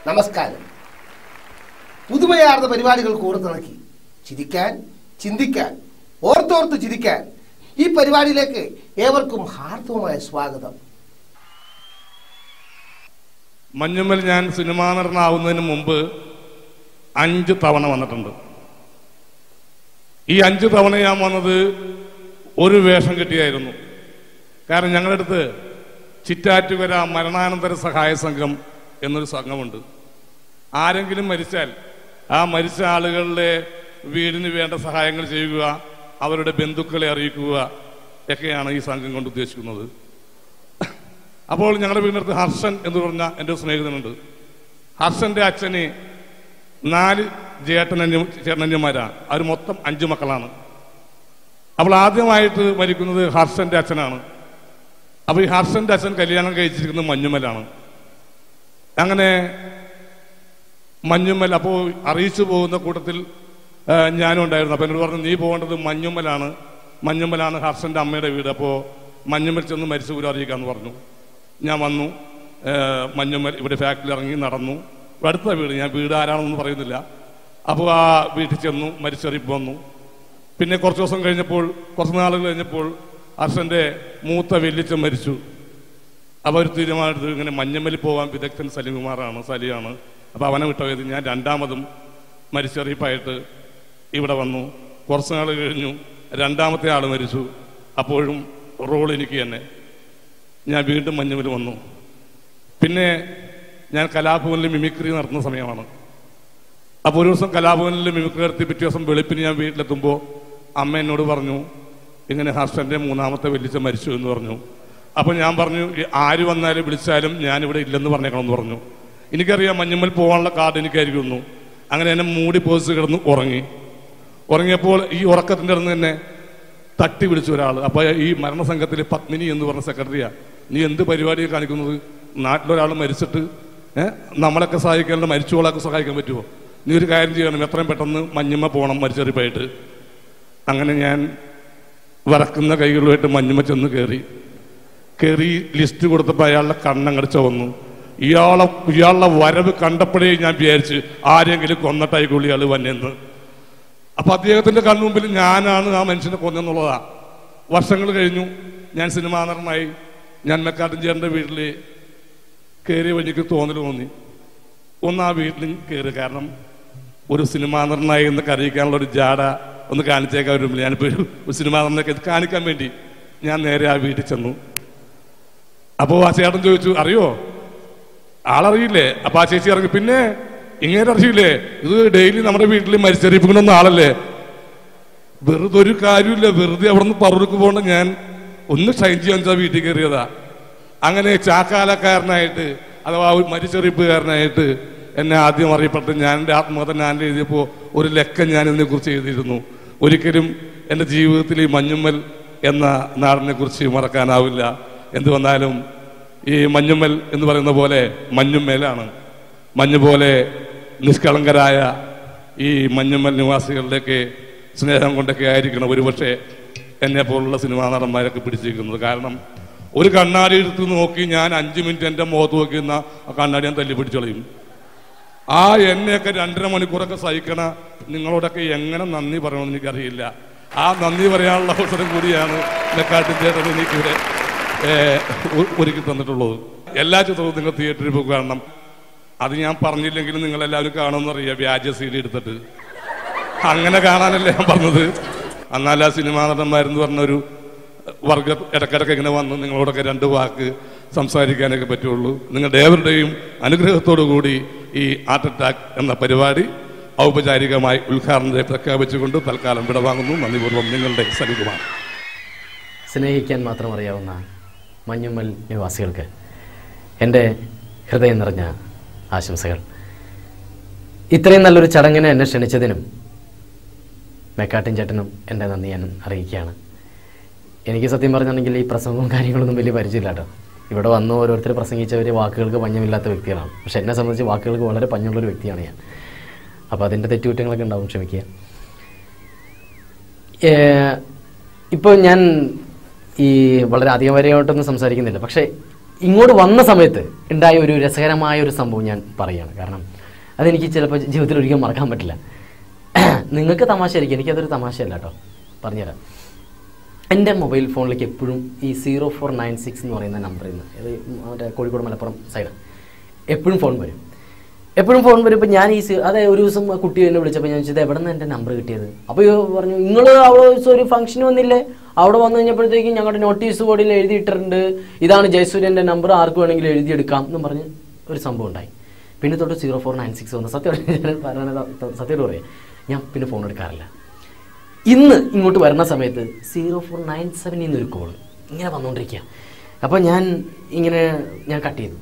നമസ്കാരം. പുതുമയാർന്ന പരിപാടികൾ കൂർത്തിണക്കി ചിരിക്കാൻ, ചിന്തിക്കാൻ, ഓർത്തോർത്ത് ചിരിക്കാൻ ഈ പരിപാടിയിലേക്ക് ഏവർക്കും ഹാർദവമായ സ്വാഗതം. മഞ്ഞുമ്മൽ ഞാൻ സിനിമാ നടനാവുന്നതിന് മുമ്പ് 5 തവണ വന്നിട്ടുണ്ട്. ഈ 5 തവണ ഞാൻ വന്നത് ഒരു വേഷം കിട്ടിയായിരുന്നു. കാരണം ഞങ്ങളുടെ അടുത്ത് ചിറ്റാറ്റുകര മരണാനന്തര സഹായ സംഘം എന്നൊരു സംഘമുണ്ട്. ആരെങ്കിലും മരിച്ചാൽ ആ മരിച്ച ആളുകളുടെ വീടിന് വേണ്ട സഹായങ്ങൾ ചെയ്യുക, അവരുടെ ബന്ധുക്കളെ അറിയിക്കുക ഒക്കെയാണ് ഈ സംഘം കൊണ്ട് ഉദ്ദേശിക്കുന്നത്. അപ്പോൾ ഞങ്ങളുടെ വീടിനടുത്ത് ഹർഷൻ എന്ന് പറഞ്ഞ എൻ്റെ ഒരു സ്നേഹിതനുണ്ട്. ഹർഷൻ്റെ അച്ഛന് 4 ചേട്ടനന്യന്മാരാണ്. അവർ മൊത്തം 5 മക്കളാണ്. അപ്പോൾ ആദ്യമായിട്ട് മരിക്കുന്നത് ഹർഷൻ്റെ അച്ഛനാണ്. അപ്പോൾ ഈ ഹർഷൻ്റെ അച്ഛൻ കല്യാണം കഴിച്ചിരിക്കുന്നത് മഞ്ഞുമ്മലാണ്. അങ്ങനെ മഞ്ഞുമ്മൽ അപ്പോൾ അറിയിച്ചു പോകുന്ന കൂട്ടത്തിൽ ഞാനും ഉണ്ടായിരുന്നു. അപ്പോൾ എന്നോട് പറഞ്ഞു, നീ പോകേണ്ടത് മഞ്ഞുമ്മലാണ് ഹർഷൻ്റെ അമ്മയുടെ വീട്. അപ്പോൾ മഞ്ഞുമ്മൽ ചെന്ന് മരിച്ച ഊര് അറിയിക്കാമെന്ന് പറഞ്ഞു. ഞാൻ വന്നു. മഞ്ഞുമ്മൽ ഇവിടെ ഫാക്ടറിയിൽ ഇറങ്ങി നടന്നു. അടുത്ത വീട്, ഞാൻ വീട് ആരാണെന്നൊന്നും പറയുന്നില്ല. അപ്പോൾ ആ വീട്ടിൽ ചെന്നു, മരിച്ചറിയിപ്പ് വന്നു. പിന്നെ കുറച്ച് നാളുകൾ കഴിഞ്ഞപ്പോൾ ഹർഷൻ്റെ മൂത്ത വല്യച്ഛൻ മരിച്ചു. അപ്പോൾ ഒരു തീരുമാനമെടുത്ത് ഇങ്ങനെ മഞ്ഞമ്മലിൽ പോകാൻ വിദഗ്ധൻ സലിയാണ്. അപ്പോൾ അവനെ വിട്ടത് ഞാൻ 2ാമതും മരിച്ചറിയിപ്പായിട്ട് ഇവിടെ വന്നു. കുറച്ച് നാൾ കഴിഞ്ഞു 2ാമത്തെ ആൾ മരിച്ചു. അപ്പോഴും റോൾ എനിക്ക് തന്നെ. ഞാൻ വീണ്ടും മഞ്ഞമ്മൽ വന്നു. പിന്നെ ഞാൻ കലാഭവനിൽ മിമിക്രി നടത്തുന്ന സമയമാണ്. അപ്പോൾ ഒരു ദിവസം കലാഭവനിൽ മിമിക്രി നടത്തി പിറ്റേ ദിവസം വെളുപ്പിന് ഞാൻ വീട്ടിലെത്തുമ്പോൾ അമ്മ എന്നോട് പറഞ്ഞു, ഇങ്ങനെ ഹർഷൻ്റെ 3ാമത്തെ വല്യച്ഛൻ മരിച്ചു എന്ന് പറഞ്ഞു. അപ്പോൾ ഞാൻ പറഞ്ഞു, ആര് വന്നാലും വിളിച്ചാലും ഞാനിവിടെ ഇല്ലെന്ന് പറഞ്ഞേക്കണമെന്ന് പറഞ്ഞു. എനിക്കറിയാം മഞ്ഞമ്മൽ പോകാനുള്ള കാർഡ് എനിക്കായിരിക്കുന്നു. അങ്ങനെ എന്നെ മൂടി പോസ്റ്റ് കിടന്ന് ഉറങ്ങിയപ്പോൾ ഈ ഉറക്കത്തിൻ്റെ അടുത്ത് തന്നെ തട്ടി വിളിച്ചു ഒരാൾ. അപ്പോൾ ഈ മരണസംഘത്തിലെ പത്മിനി എന്ന് പറഞ്ഞ സെക്രട്ടറിയാണ്. നീ എന്ത് പരിപാടിയാണ് കാണിക്കുന്നത്? നാട്ടിലൊരാൾ മരിച്ചിട്ട് നമ്മളൊക്കെ സഹായിക്കാനുള്ള മരിച്ചോളൊക്കെ സഹായിക്കാൻ പറ്റുമോ? നീ ഒരു കാര്യം ചെയ്യണം, എത്രയും പെട്ടെന്ന് മഞ്ഞമ്മ പോകണം മരിച്ചറിയിപ്പായിട്ട്. അങ്ങനെ ഞാൻ വറക്കുന്ന കൈകളുമായിട്ട് മഞ്ഞമ്മ ചെന്ന് കയറി ലിസ്റ്റ് കൊടുത്തപ്പോൾ അയാളുടെ കണ്ണങ്ങട് ചുവന്നു. ഇയാളുടെ വരവ് കണ്ടപ്പോഴേ ഞാൻ വിചാരിച്ച് ആരെങ്കിലും കൊന്നിട്ടായിക്കുള്ളൂ ഇയാൾ വന്നെന്ന്. അപ്പം അദ്ദേഹത്തിൻ്റെ കൺമുമ്പിൽ ഞാനാണ് ആ മനുഷ്യനെ കൊന്നെന്നുള്ളതാ. വർഷങ്ങൾ കഴിഞ്ഞു, ഞാൻ സിനിമാ നടനായി. ഞാൻ മെക്കാട്ടൻ ചേട്ടൻ്റെ വീട്ടിൽ കയറിയ വഴിക്ക് തോന്നി ഒന്ന് ആ വീട്ടിൽ കയറി. കാരണം ഒരു സിനിമാ നടനായി എന്നൊക്കെ അറിയിക്കാനുള്ള ഒരു ജാട ഒന്ന് കാണിച്ചേക്കാൻ വരുമ്പോൾ ഞാനിപ്പോൾ ഒരു സിനിമാ നടനൊക്കെ കാണിക്കാൻ വേണ്ടി ഞാൻ നേരെ ആ വീട്ടിൽ ചെന്നു. അപ്പോൾ ആ ചേട്ടൻ ചോദിച്ചു, അറിയോ? ആളറിയില്ലേ? അപ്പോൾ ആ ചേച്ചി ഇറങ്ങി, പിന്നെ ഇങ്ങനെ അറിയില്ലേ, ഇത് ഡെയിലി നമ്മുടെ വീട്ടിൽ മരിച്ചറിയിപ്പിക്കണമെന്ന ആളല്ലേ. വെറുതെ ഒരു കാര്യമില്ല, വെറുതെ അവിടെ നിന്ന് പറവൂർക്ക് പോകണ്ട, ഞാൻ ഒന്ന് ഷൈൻ ചെയ്യാൻ വെച്ചാൽ വീട്ടിൽ കയറിയതാ. അങ്ങനെ ചാക്കാലക്കാരനായിട്ട് അഥവാ മരിച്ചറിയിപ്പുകാരനായിട്ട് എന്നെ ആദ്യം അറിയപ്പെട്ട് ഞാൻ എൻ്റെ ആത്മകഥ ഞാൻ എഴുതിയപ്പോൾ ഒരു ലക്കം ഞാൻ ഇതിനെക്കുറിച്ച് എഴുതിയിരുന്നു. ഒരിക്കലും എൻ്റെ ജീവിതത്തിൽ ഈ മഞ്ഞുമ്മൽ എന്ന നാടിനെ കുറിച്ച് മറക്കാനാവില്ല. എന്ത് വന്നാലും ഈ മഞ്ഞുമ്മൽ എന്ന് പറയുന്ന പോലെ മഞ്ഞുമ്മേലാണ്. മഞ്ഞ് പോലെ നിഷ്കളങ്കരായ ഈ മഞ്ഞുമ്മൽ നിവാസികളുടെയൊക്കെ സ്നേഹം കൊണ്ടൊക്കെ ആയിരിക്കണം ഒരുപക്ഷെ എന്നെ പോലുള്ള സിനിമാ നടന്മാരൊക്കെ പിടിച്ചിരിക്കുന്നത്. കാരണം ഒരു കണ്ണാടി എടുത്ത് നോക്കി ഞാൻ 5 മിനിറ്റ് എൻ്റെ മുഖത്ത് നോക്കിയിരുന്ന ആ കണ്ണാടി ഞാൻ തല്ലി പിടിച്ചളയും. ആ എന്നെയൊക്കെ 2.5 മണിക്കൂറൊക്കെ സഹിക്കണ നിങ്ങളോടൊക്കെ എങ്ങനെ നന്ദി പറയണമെന്ന് എനിക്കറിയില്ല. ആ നന്ദി പറയാനുള്ള അവസരം കൂടിയാണ് മെക്കാട്ടൻ ചേട്ടൻ എനിക്കിവിടെ ഒരുക്കി തന്നിട്ടുള്ളത്. എല്ലാ ചിത്രവും നിങ്ങൾ തിയേറ്ററിൽ പോയി കാണണം. അത് ഞാൻ പറഞ്ഞില്ലെങ്കിലും നിങ്ങളെല്ലാവരും കാണുമെന്നറിയാം, വ്യാജ സീഡി എടുത്തിട്ട്. അങ്ങനെ കാണാനല്ലേ ഞാൻ പറഞ്ഞത്. എന്നാൽ ആ സിനിമാ നടന്മാരെന്ന് പറഞ്ഞൊരു വർഗം ഇടയ്ക്കിടയ്ക്ക് ഇങ്ങനെ വന്ന് നിങ്ങളോടൊക്കെ 2 വാക്ക് സംസാരിക്കാനൊക്കെ പറ്റുള്ളൂ. നിങ്ങളുടെ ഏവരുടെയും അനുഗ്രഹത്തോടു കൂടി ഈ ഹാർട്ട് അറ്റാക്ക് എന്ന പരിപാടി ഔപചാരികമായി ഉദ്ഘാടനത്തെ പ്രഖ്യാപിച്ചുകൊണ്ട് തൽക്കാലം വിടവാങ്ങുന്നു. നന്ദിപൂർവ്വം നിങ്ങളുടെ സലികുമാർ. സ്നേഹിക്കാൻ മാത്രം അറിയാവുന്ന മഞ്ഞുമ്മൽ നിവാസികൾക്ക് എൻ്റെ ഹൃദയം നിറഞ്ഞ ആശംസകൾ. ഇത്രയും നല്ലൊരു ചടങ്ങിന് എന്നെ ക്ഷണിച്ചതിനും മെക്കാട്ടിൻ ചേട്ടനും എൻ്റെ നന്ദി ഞാൻ അറിയിക്കുകയാണ്. എനിക്ക് സത്യം പറഞ്ഞിട്ടുണ്ടെങ്കിൽ ഈ പ്രസംഗവും കാര്യങ്ങളൊന്നും വലിയ പരിചയമില്ല കേട്ടോ. ഇവിടെ വന്ന് ഓരോരുത്തർ പ്രസംഗിച്ചവർ വാക്കുകൾക്ക് പഞ്ഞമില്ലാത്ത വ്യക്തികളാണ്. പക്ഷെ എന്നെ സംബന്ധിച്ച് വാക്കുകൾക്ക് വളരെ പഞ്ഞുള്ളൊരു വ്യക്തിയാണ് ഞാൻ. അപ്പോൾ അതിൻ്റെ തെറ്റുകുറ്റങ്ങളൊക്കെ ഉണ്ടാവും, ക്ഷമിക്കുക. ഇപ്പോൾ ഞാൻ ഈ വളരെ അധികപരമായിട്ടൊന്നും സംസാരിക്കുന്നില്ല. പക്ഷേ ഇങ്ങോട്ട് വന്ന സമയത്ത് ഉണ്ടായ ഒരു രസകരമായ ഒരു സംഭവം ഞാൻ പറയുകയാണ്. കാരണം അതെനിക്ക് ചിലപ്പോൾ ജീവിതത്തിൽ ഒരിക്കലും മറക്കാൻ പറ്റില്ല. നിങ്ങൾക്ക് തമാശയായിരിക്കും, എനിക്കതൊരു തമാശയല്ല കേട്ടോ, പറഞ്ഞുതരാം. എൻ്റെ മൊബൈൽ ഫോണിലേക്ക് എപ്പോഴും ഈ 0496 എന്ന് പറയുന്ന നമ്പറിൽ നിന്ന്, ഇത് മറ്റേ കോഴിക്കോട് മലപ്പുറം സൈഡ്, എപ്പോഴും ഫോൺ വരും. ഇപ്പോൾ ഞാൻ അതെ ഒരു ദിവസം കുട്ടി എന്നെ വിളിച്ചപ്പോൾ ഞാൻ ചോദിച്ചത് എവിടെ നിന്ന് എൻ്റെ നമ്പർ കിട്ടിയത്? അപ്പോൾ പറഞ്ഞു നിങ്ങൾ അവിടെ ഒരു ഫംഗ്ഷൻ വന്നില്ലേ, അവിടെ വന്നു കഴിഞ്ഞപ്പോഴത്തേക്കും ഞങ്ങളുടെ നോട്ടീസ് ബോർഡിൽ എഴുതിയിട്ടുണ്ട് ഇതാണ് ജയസൂര്യൻ്റെ നമ്പർ, ആർക്ക് വേണമെങ്കിലും എഴുതിയെടുക്കാം എന്നും പറഞ്ഞ് ഒരു സംഭവം ഉണ്ടായി. പിന്നെ തൊട്ട് 0496 വന്നു. സത്യം പറയാം, ഞാൻ പിന്നെ ഫോൺ എടുക്കാറില്ല. ഇന്ന് ഇങ്ങോട്ട് വരുന്ന സമയത്ത് 0497 എന്നൊരു കോൾ ഇങ്ങനെ വന്നുകൊണ്ടിരിക്കുക. അപ്പോൾ ഞാൻ കട്ട് ചെയ്തു,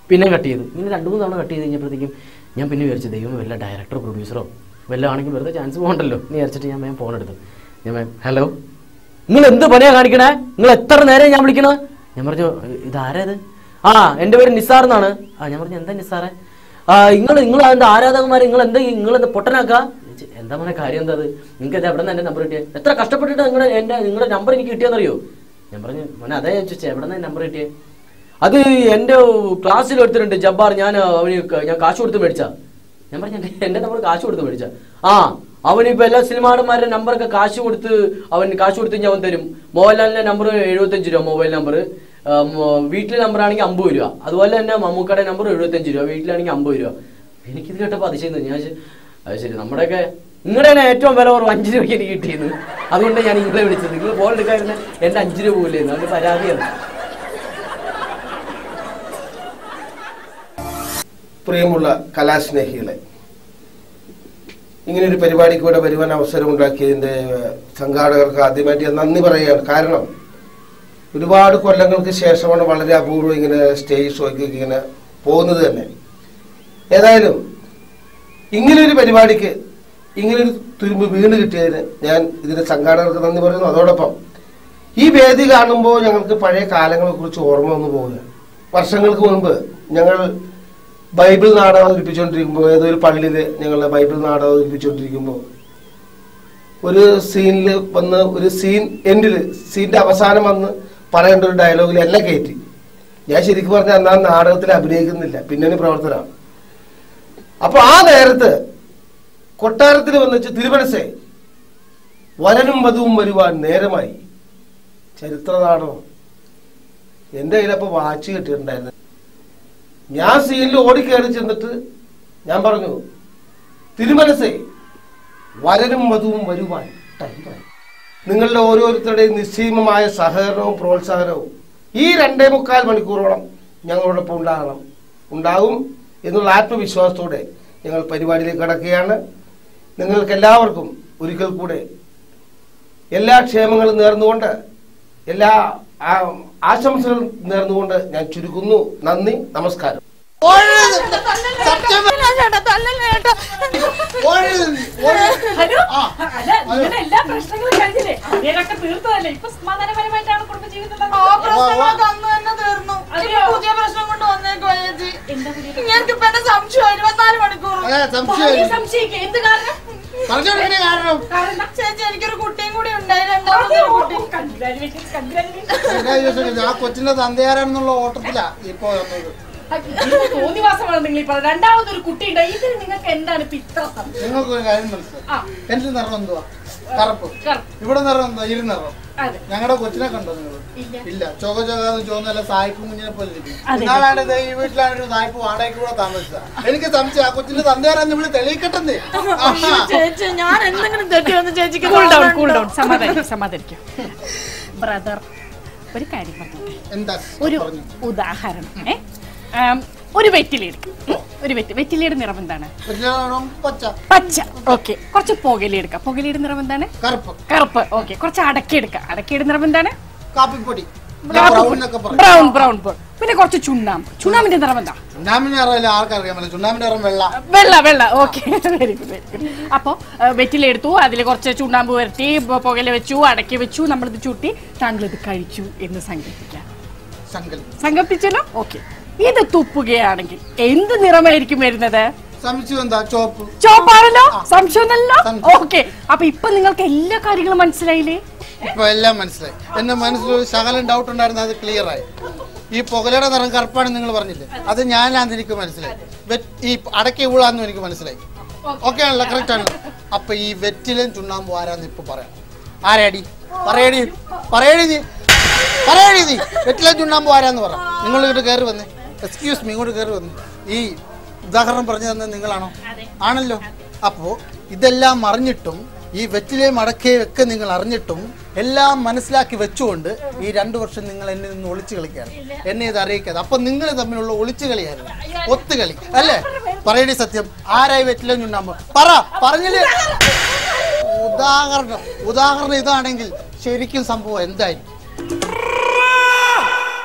പിന്നെ കട്ട് ചെയ്തു, ഇങ്ങനെ 2-3 തവണ കട്ട് ചെയ്ത് കഴിഞ്ഞപ്പോഴത്തേക്കും ഞാൻ പിന്നെ വിചാരിച്ചു ദൈവം വല്ല ഡയറക്ടറോ പ്രൊഡ്യൂസറോ വല്ല ആണെങ്കിൽ വെറുതെ ചാൻസ് പോകണ്ടല്ലോ എന്ന് വിചാരിച്ചിട്ട് ഞാൻ ഫോൺ എടുത്തു. ഞാൻ ഹലോ, നിങ്ങൾ എന്ത് പണിയാണ് കാണിക്കണേ, നിങ്ങൾ എത്ര നേരം ഞാൻ വിളിക്കണേ? ഞാൻ പറഞ്ഞു ഇതാരത്? എൻ്റെ പേര് നിസാർ എന്നാണ്. ഞാൻ പറഞ്ഞു എന്താ നിസാറെ? നിങ്ങൾ അതിൻ്റെ ആരാധകന്മാർ നിങ്ങളെന്താ പൊട്ടനാക്കുക? എന്താ മോനെ കാര്യം എന്താ? നിങ്ങൾക്ക് ഇത് എവിടെ നിന്ന് എൻ്റെ നമ്പർ കിട്ടിയത്? എത്ര കഷ്ടപ്പെട്ടിട്ട് നിങ്ങളുടെ നമ്പർ എനിക്ക് കിട്ടിയെന്നറിയോ? ഞാൻ പറഞ്ഞു മോനെ അതാ ഞാൻ ചോദിച്ചത് എവിടെ നിന്ന് നമ്പർ കിട്ടിയത്? അത് എൻ്റെ ക്ലാസ്സിൽ എടുത്തിട്ടുണ്ട് ജബ്ബാർ, ഞാൻ കാശ് കൊടുത്ത് മേടിച്ചാ. ഞാൻ പറഞ്ഞു എൻ്റെ നമ്പർ കാശ് കൊടുത്ത് മേടിച്ചാ? അവനിപ്പോൾ എല്ലാ സിനിമാടന്മാരുടെ നമ്പറൊക്കെ കാശ് കൊടുത്ത് അവൻ തരും. മോഹൻലാലിൻ്റെ നമ്പർ 75 രൂപ മൊബൈൽ നമ്പർ, വീട്ടിലെ നമ്പറാണെങ്കിൽ 50 രൂപ. അതുപോലെ തന്നെ മമ്മൂക്കയുടെ നമ്പർ 75 രൂപ, വീട്ടിലാണെങ്കിൽ 50 രൂപ. എനിക്കിത് കേട്ടപ്പോൾ അതിശയം തോന്നി. ഞാൻ അത് ശരി, നമ്മുടെയൊക്കെ നിങ്ങളുടെ തന്നെ ഏറ്റവും വില കുറവ് 5 രൂപയ്ക്ക് എനിക്ക് കിട്ടിയിരുന്നു, അതുകൊണ്ട് ഞാൻ നിങ്ങളെ വിളിച്ചത്. നിങ്ങൾ ഫോൺ എടുക്കാതിരുന്ന എൻ്റെ 5 രൂപ പോലെയായിരുന്നു, അതുകൊണ്ട് പരാതിയാണ്. പ്രിയമുള്ള കലാസ്നേഹികളെ, ഇങ്ങനൊരു പരിപാടിക്ക് ഇവിടെ വരുവാൻ അവസരം ഉണ്ടാക്കിയതിൻ്റെ സംഘാടകർക്ക് ആദ്യമായിട്ട് ഞാൻ നന്ദി പറയുകയാണ്. കാരണം ഒരുപാട് കൊല്ലങ്ങൾക്ക് ശേഷമാണ് വളരെ അപൂർവം ഇങ്ങനെ സ്റ്റേജ് ഷോയ്ക്ക് ഇങ്ങനെ പോകുന്നത് തന്നെ. ഏതായാലും ഇങ്ങനൊരു പരിപാടിക്ക് ഇങ്ങനൊരു തുരുമ്പ് വീണ് കിട്ടിയതിന് ഞാൻ ഇതിന്റെ സംഘാടകർക്ക് നന്ദി പറയുന്നു. അതോടൊപ്പം ഈ വേദി കാണുമ്പോൾ ഞങ്ങൾക്ക് പഴയ കാലങ്ങളെ കുറിച്ച് ഓർമ്മ വന്നു പോവുകയാണ്. വർഷങ്ങൾക്ക് മുൻപ് ഞങ്ങൾ ബൈബിൾ നാടകം അവതരിപ്പിച്ചുകൊണ്ടിരിക്കുമ്പോൾ, ഏതൊരു പള്ളിയിൽ ഞങ്ങൾ ബൈബിൾ നാടകം അവതരിപ്പിച്ചുകൊണ്ടിരിക്കുമ്പോൾ ഒരു സീനിൽ വന്ന് ഒരു സീൻ്റെ അവസാനം വന്ന് പറയേണ്ട ഒരു ഡയലോഗിൽ എന്നെ കയറ്റി. ഞാൻ ശരിക്കും പറഞ്ഞാൽ അന്നാ നാടകത്തിൽ അഭിനയിക്കുന്നില്ല, പിന്നണി പ്രവർത്തനമാണ്. അപ്പൊ ആ നേരത്ത് കൊട്ടാരത്തിൽ വന്നിച്ച് തിരുമനസേ വരനും വധുവും വരുവാൻ നേരമായി, ചരിത്ര നാടകം. എൻ്റെ കയ്യിലപ്പോൾ വാച്ച് കിട്ടിയിട്ടുണ്ടായിരുന്നു. ഞാൻ സീനിൽ ഓടിക്കയറി ചെന്നിട്ട് ഞാൻ പറഞ്ഞു തിരുമനസേ വരനും വധുവും വരുവാൻ ടൈമായി. നിങ്ങളുടെ ഓരോരുത്തരുടെയും നിശ്ചയമായ സഹകരണവും പ്രോത്സാഹനവും ഈ 2.25 മണിക്കൂറോളം ഞങ്ങളോടൊപ്പം ഉണ്ടാകും എന്നുള്ള ആത്മവിശ്വാസത്തോടെ ഞങ്ങൾ പരിപാടിയിലേക്ക് കടക്കുകയാണ്. നിങ്ങൾക്ക് എല്ലാവർക്കും ഒരിക്കൽ കൂടെ എല്ലാ ക്ഷേമങ്ങളും നേർന്നുകൊണ്ട്, എല്ലാ ആശംസകളും നേർന്നുകൊണ്ട് ഞാൻ ചുരുക്കുന്നു. നന്ദി, നമസ്കാരം. എല്ലാ പ്രശ്നങ്ങളും കഴിഞ്ഞില്ലേ? അതിനൊക്കെ തീർത്തതല്ലേ? ഇപ്പൊ സമാധാനപരമായിട്ടാണ് കുടുംബജീവിതം. പുതിയ പ്രശ്നം കൊണ്ട് വന്നേക്കോ ചേച്ചി? എനിക്കിപ്പോ എന്നെ സംശയം 24 മണിക്കൂർ സംശയിക്കുക. എന്ത് കാരണം? ചേച്ചി എനിക്കൊരു കുട്ടിയും കൂടി ഉണ്ടായി, 2ാമത്തെ കുട്ടി. ആ കൊച്ചിന്റെ തന്തയാരെന്നുള്ള ഓട്ടത്തിലാ ഇപ്പൊ തോന്നിവാസമാണ് നിങ്ങൾ ഇപ്പൊ. 2ാമതൊരു കുട്ടി ഉണ്ടായി. ഇതിന് നിങ്ങൾക്ക് എന്താണ് ഇപ്പൊ ഇത്ര? നിങ്ങൾക്കൊരു കാര്യം മനസ്സിലായി. എന്റെ നിറം എന്തുവാ? കറുപ്പ്. ഇവിടെ നിറം എന്താ? ഇരുനിറം. ഞങ്ങളുടെ കൊച്ചിനെ കണ്ടോ നിങ്ങൾ? ഇല്ല. ചോകചോകാന്ന് ചോന്നല്ല സായിപ്പ് കുഞ്ഞിനെ പോലെ ഇരിക്കും. എന്നാലാണ് ഈ വീട്ടിലാണ് ഒരു സായിപ്പ് വാടകയ്ക്ക് കൂടെ താമസിച്ചത്. എനിക്ക് സംശയം ആ കൊച്ചിന്റെ തന്തയാരെന്ന് ഇവിടെ തെളിയിക്കട്ടെ. ചേച്ചി ഞാൻ എന്തെങ്കിലും തെറ്റിയൊന്ന് ചേച്ചിക്ക് സമാധാനിക്കും. ബ്രദർ, ഒരു കാര്യം പറഞ്ഞോട്ടെ. എന്താ? ഒരു ഉദാഹരണം, ഒരു വെറ്റിലയുടെ നിറം എന്താണ്? പച്ച. ഓക്കെ. കുറച്ച് പുകയിലെടുക്കാം. പുകയിലയുടെ നിറം എന്താണ്? കറുപ്പ്. ഓക്കെ. കുറച്ച് അടക്കിയെടുക്കാം. അടക്കിയുടെ നിറം എന്താണ്? കാപ്പിപ്പൊടി. ബ്രൗൺ. പിന്നെ കുറച്ച് ചുണ്ണാമ്പിന്റെ നിറം എന്താ? ചുണ്ണാമ്പിന്റെ നിറം വെള്ള. Okay, very good. അപ്പൊ വെറ്റിലെടുത്തു, അതിൽ കുറച്ച് ചുണ്ണാമ്പ് വരട്ടി, പുകയില വെച്ചു, അടക്കി വെച്ചു, നമ്മളിത് ചുട്ടി താങ്കൾ ഇത് കഴിച്ചു എന്ന് സങ്കല്പിക്കാം. സങ്കല്പിച്ചല്ലോ? ഓക്കെ. ഇത് തുപ്പുകയാണെങ്കിൽ എന്ത് നിറമായിരിക്കും വരുന്നത്? ചോപ്പാണല്ലോ. സംശയമൊന്നല്ലോ. ഓക്കെ. അപ്പൊ ഇപ്പൊ നിങ്ങൾക്ക് എല്ലാ കാര്യങ്ങളും മനസ്സിലായില്ലേ? ഇപ്പൊ എല്ലാം മനസ്സിലായി. എന്റെ മനസ്സിൽ ശകലം ഡൗട്ട് ഉണ്ടായിരുന്നു, അത് ക്ലിയർ ആയി. ഈ പുകലയുടെ നിറം കറുപ്പാണെന്ന് നിങ്ങൾ പറഞ്ഞില്ലേ, അത് ഞാനാന്ന് എനിക്ക് മനസ്സിലായി. ഈ അടക്കി ഊളാന്ന് എനിക്ക് മനസ്സിലായി. ഓക്കെ ആണല്ലോ, കറക്റ്റ് ആണ്. അപ്പൊ ഈ വെറ്റിലും ചുണ്ണാമ്പും ആരാന്ന് ഇപ്പൊ പറയാം. ആരാടി പറയടി പറയടി നീ പറയടി നീ വെറ്റിലും ചുണ്ണാമ്പും ആരാന്ന് പറ. നിങ്ങൾ ഇങ്ങോട്ട് കയറി വന്നേ. എക്സ്ക്യൂസ് മീ, ഇങ്ങോട്ട് കയറി വന്നു. ഈ ഉദാഹരണം പറഞ്ഞു തന്നത് നിങ്ങളാണോ? ആണല്ലോ. അപ്പോ ഇതെല്ലാം അറിഞ്ഞിട്ടും ഈ വെറ്റിലെയും അടക്കയും ഒക്കെ നിങ്ങൾ അറിഞ്ഞിട്ടും എല്ലാം മനസ്സിലാക്കി വെച്ചുകൊണ്ട് ഈ 2 വർഷം നിങ്ങൾ എന്നെ നിന്ന് ഒളിച്ചു കളിക്കാറ്, എന്നെ ഇത് അറിയിക്കാതെ. അപ്പൊ നിങ്ങൾ തമ്മിലുള്ള ഒളിച്ചു കളിയായിരുന്നു, ഒത്തുകളി അല്ലേ? പറയടി സത്യം, ആരായി വെറ്റിലും ചുണ്ണാമ്പും പറ. പറഞ്ഞില്ലേ? ഉദാഹരണം ഇതാണെങ്കിൽ ശരിക്കും സംഭവം എന്തായിരിക്കും?